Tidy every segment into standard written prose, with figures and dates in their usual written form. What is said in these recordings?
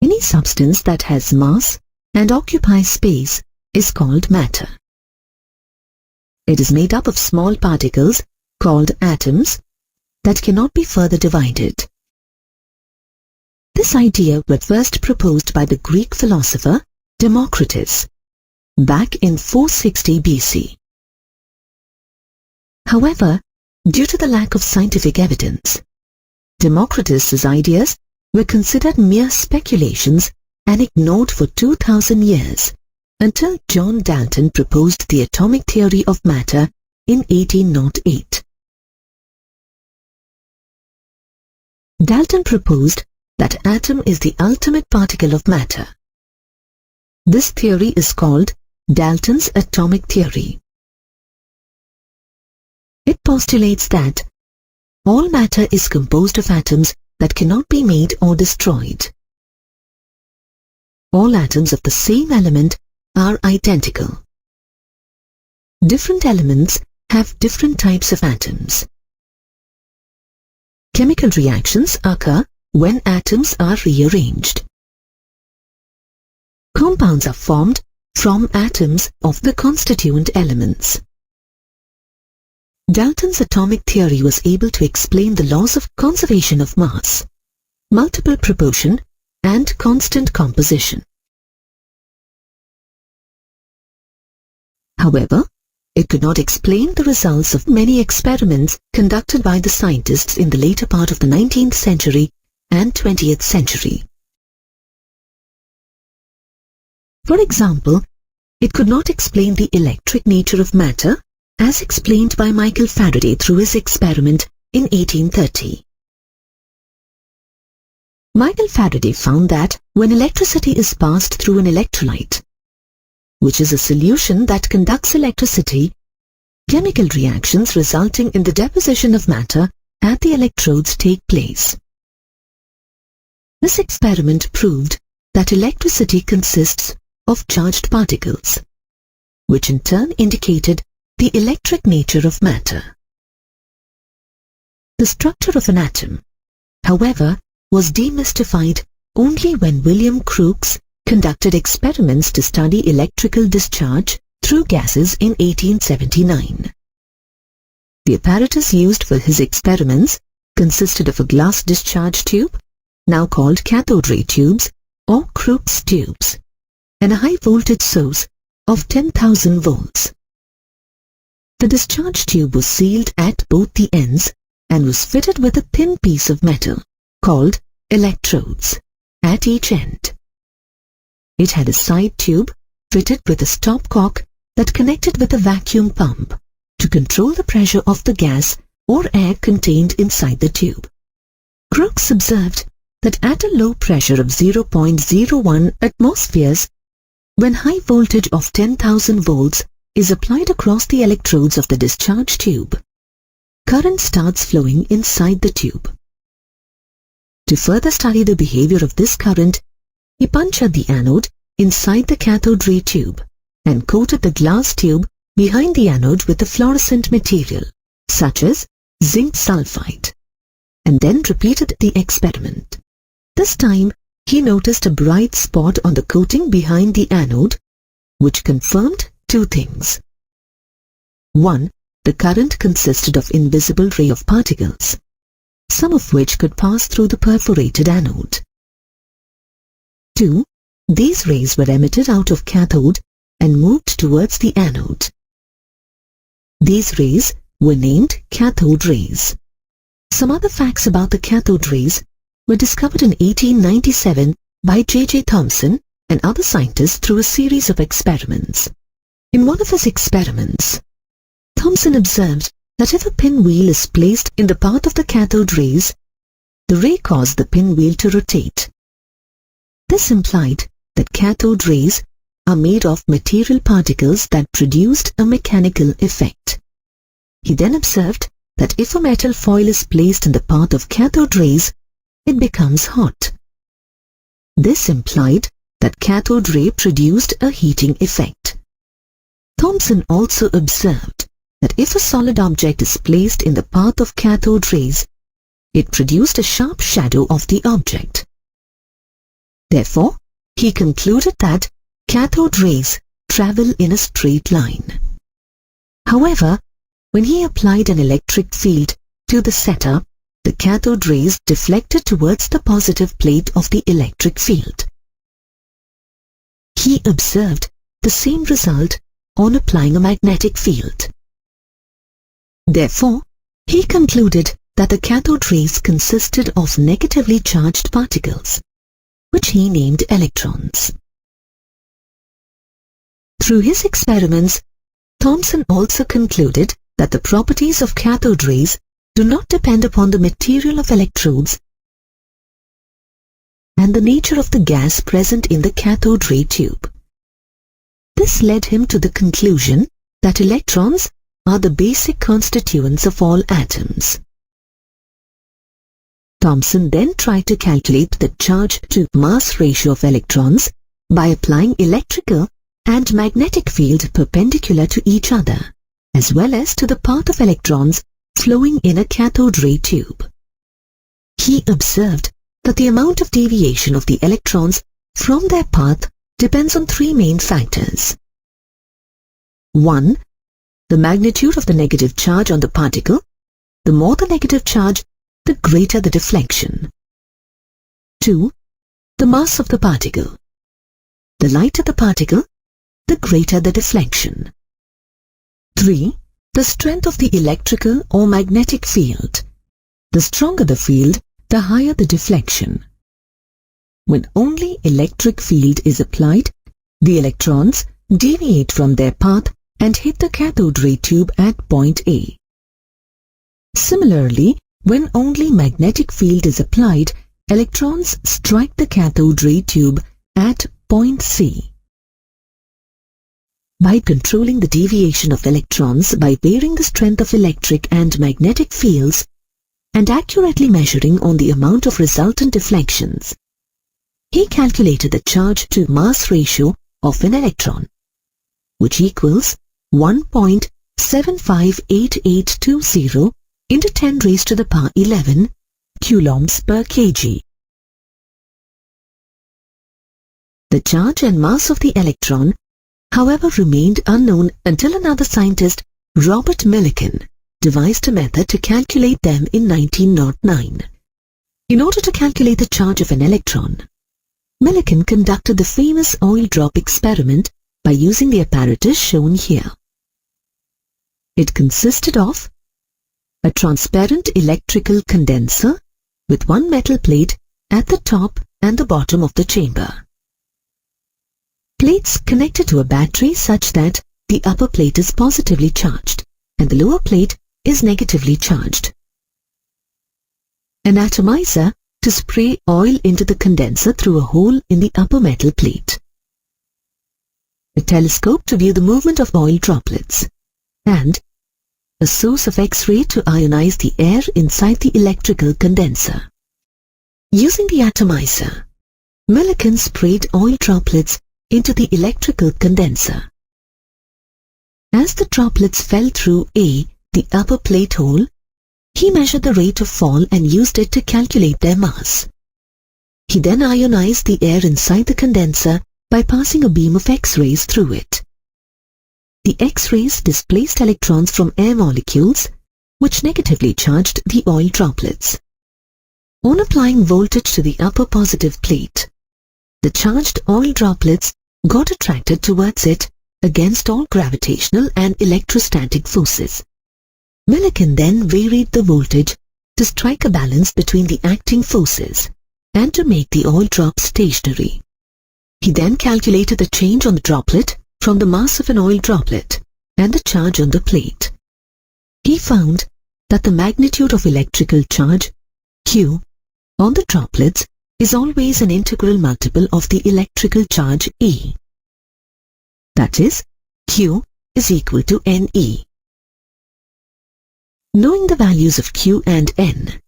Any substance that has mass and occupies space is called matter. It is made up of small particles called atoms that cannot be further divided. This idea was first proposed by the Greek philosopher Democritus back in 460 BC. However, due to the lack of scientific evidence, Democritus's ideas were considered mere speculations and ignored for 2000 years until John Dalton proposed the atomic theory of matter in 1808. Dalton proposed that atom is the ultimate particle of matter. This theory is called Dalton's atomic theory. It postulates that all matter is composed of atoms that cannot be made or destroyed. All atoms of the same element are identical. Different elements have different types of atoms. Chemical reactions occur when atoms are rearranged. Compounds are formed from atoms of the constituent elements. Dalton's atomic theory was able to explain the laws of conservation of mass, multiple proportion, and constant composition. However, it could not explain the results of many experiments conducted by the scientists in the later part of the 19th century and 20th century. For example, it could not explain the electric nature of matter as explained by Michael Faraday through his experiment in 1830. Michael Faraday found that when electricity is passed through an electrolyte, which is a solution that conducts electricity, chemical reactions resulting in the deposition of matter at the electrodes take place. This experiment proved that electricity consists of charged particles, which in turn indicated the electric nature of matter. The structure of an atom, however, was demystified only when William Crookes conducted experiments to study electrical discharge through gases in 1879. The apparatus used for his experiments consisted of a glass discharge tube, now called cathode ray tubes or Crookes tubes, and a high voltage source of 10,000 volts. The discharge tube was sealed at both the ends and was fitted with a thin piece of metal called electrodes at each end. It had a side tube fitted with a stopcock that connected with a vacuum pump to control the pressure of the gas or air contained inside the tube. Crookes observed that at a low pressure of 0.01 atmospheres, when high voltage of 10,000 volts is applied across the electrodes of the discharge tube, current starts flowing inside the tube. To further study the behavior of this current, he punctured the anode inside the cathode ray tube and coated the glass tube behind the anode with a fluorescent material, such as zinc sulfide, and then repeated the experiment. This time, he noticed a bright spot on the coating behind the anode, which confirmed two things. 1. The current consisted of invisible ray of particles, some of which could pass through the perforated anode. 2. These rays were emitted out of cathode and moved towards the anode. These rays were named cathode rays. Some other facts about the cathode rays were discovered in 1897 by J.J. Thomson and other scientists through a series of experiments. In one of his experiments, Thomson observed that if a pinwheel is placed in the path of the cathode rays, the ray caused the pinwheel to rotate. This implied that cathode rays are made of material particles that produced a mechanical effect. He then observed that if a metal foil is placed in the path of cathode rays, it becomes hot. This implied that cathode ray produced a heating effect. Thomson also observed that if a solid object is placed in the path of cathode rays, it produced a sharp shadow of the object. Therefore, he concluded that cathode rays travel in a straight line. However, when he applied an electric field to the setup, the cathode rays deflected towards the positive plate of the electric field. He observed the same result on applying a magnetic field. Therefore, he concluded that the cathode rays consisted of negatively charged particles, which he named electrons. Through his experiments, Thomson also concluded that the properties of cathode rays do not depend upon the material of electrodes and the nature of the gas present in the cathode ray tube. This led him to the conclusion that electrons are the basic constituents of all atoms. Thomson then tried to calculate the charge to mass ratio of electrons by applying electrical and magnetic field perpendicular to each other, as well as to the path of electrons flowing in a cathode ray tube. He observed that the amount of deviation of the electrons from their path depends on three main factors. 1. The magnitude of the negative charge on the particle. The more the negative charge, the greater the deflection. 2. The mass of the particle. The lighter the particle, the greater the deflection. 3. The strength of the electrical or magnetic field. The stronger the field, the higher the deflection. When only electric field is applied, the electrons deviate from their path and hit the cathode ray tube at point A. Similarly, when only magnetic field is applied, electrons strike the cathode ray tube at point C. By controlling the deviation of electrons by varying the strength of electric and magnetic fields and accurately measuring on the amount of resultant deflections, he calculated the charge to mass ratio of an electron, which equals 1.758820 into 10 raised to the power 11 coulombs per kg. The charge and mass of the electron, however, remained unknown until another scientist, Robert Millikan, devised a method to calculate them in 1909. In order to calculate the charge of an electron, Millikan conducted the famous oil drop experiment by using the apparatus shown here. It consisted of a transparent electrical condenser with one metal plate at the top and the bottom of the chamber. Plates connected to a battery such that the upper plate is positively charged and the lower plate is negatively charged. An atomizer to spray oil into the condenser through a hole in the upper metal plate. A telescope to view the movement of oil droplets, and a source of X-ray to ionize the air inside the electrical condenser. Using the atomizer, Millikan sprayed oil droplets into the electrical condenser. As the droplets fell through the upper plate hole, he measured the rate of fall and used it to calculate their mass. He then ionized the air inside the condenser by passing a beam of X-rays through it. The X-rays displaced electrons from air molecules, which negatively charged the oil droplets. On applying voltage to the upper positive plate, the charged oil droplets got attracted towards it against all gravitational and electrostatic forces. Millikan then varied the voltage to strike a balance between the acting forces and to make the oil drop stationary. He then calculated the change on the droplet from the mass of an oil droplet and the charge on the plate. He found that the magnitude of electrical charge, Q, on the droplets is always an integral multiple of the electrical charge E. That is, Q is equal to NE. Knowing the values of Q and N,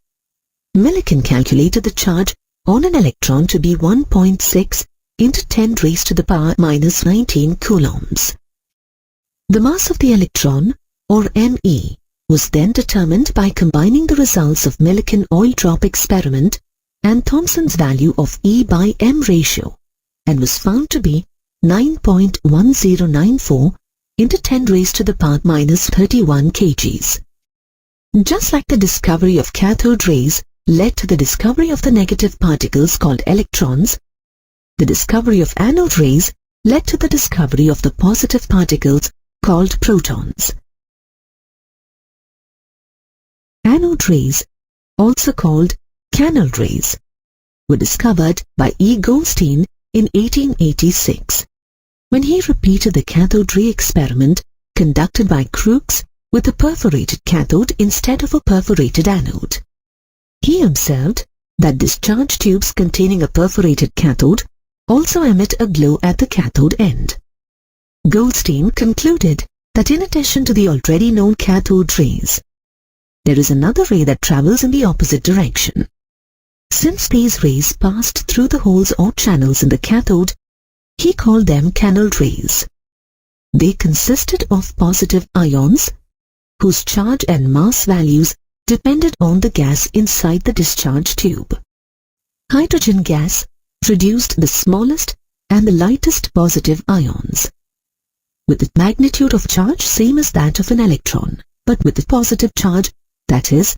Millikan calculated the charge on an electron to be 1.6 into 10 raised to the power minus 19 coulombs. The mass of the electron, or ME, was then determined by combining the results of Millikan oil drop experiment and Thomson's value of E by M ratio, and was found to be 9.1094 into 10 raised to the power minus 31 kgs. Just like the discovery of cathode rays led to the discovery of the negative particles called electrons, the discovery of anode rays led to the discovery of the positive particles called protons. Anode rays, also called canal rays, were discovered by E. Goldstein in 1886, when he repeated the cathode ray experiment conducted by Crookes with a perforated cathode instead of a perforated anode. He observed that discharge tubes containing a perforated cathode also emit a glow at the cathode end. Goldstein concluded that in addition to the already known cathode rays, there is another ray that travels in the opposite direction. Since these rays passed through the holes or channels in the cathode, he called them canal rays. They consisted of positive ions, whose charge and mass values depended on the gas inside the discharge tube. Hydrogen gas produced the smallest and the lightest positive ions, with the magnitude of charge same as that of an electron, but with a positive charge, that is,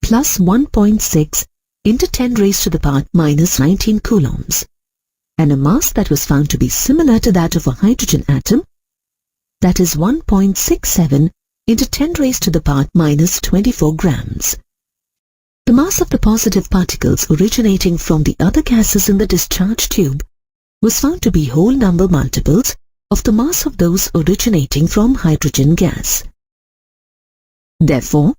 plus 1.6 into 10 raised to the power minus 19 coulombs, and a mass that was found to be similar to that of a hydrogen atom, that is 1.67 into 10 raised to the power minus 24 grams. The mass of the positive particles originating from the other gases in the discharge tube was found to be whole number multiples of the mass of those originating from hydrogen gas. Therefore,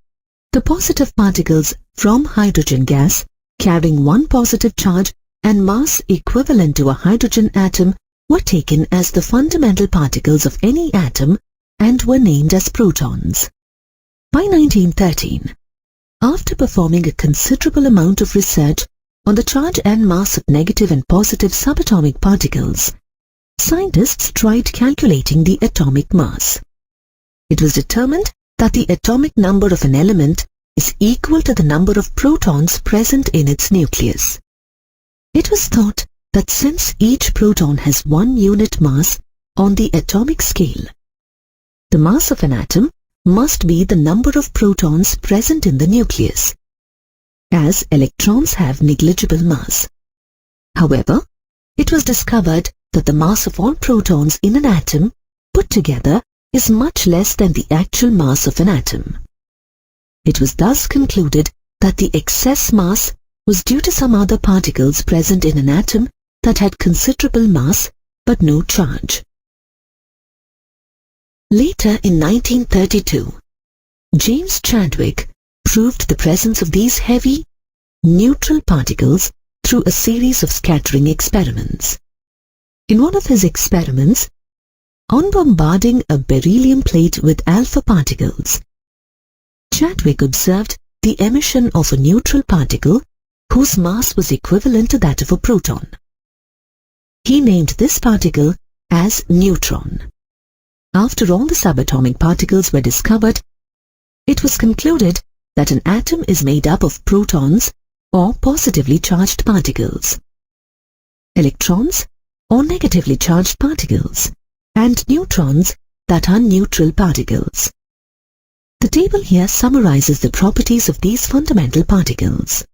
the positive particles from hydrogen gas carrying one positive charge and mass equivalent to a hydrogen atom were taken as the fundamental particles of any atom and were named as protons. By 1913, after performing a considerable amount of research on the charge and mass of negative and positive subatomic particles, scientists tried calculating the atomic mass. It was determined that the atomic number of an element is equal to the number of protons present in its nucleus. It was thought that since each proton has one unit mass on the atomic scale, the mass of an atom must be the number of protons present in the nucleus, as electrons have negligible mass. However, it was discovered that the mass of all protons in an atom put together is much less than the actual mass of an atom. It was thus concluded that the excess mass was due to some other particles present in an atom that had considerable mass but no charge. Later in 1932, James Chadwick proved the presence of these heavy, neutral particles through a series of scattering experiments. In one of his experiments, on bombarding a beryllium plate with alpha particles, Chadwick observed the emission of a neutral particle whose mass was equivalent to that of a proton. He named this particle as neutron. After all the subatomic particles were discovered, it was concluded that an atom is made up of protons or positively charged particles, electrons or negatively charged particles, and neutrons that are neutral particles. The table here summarizes the properties of these fundamental particles.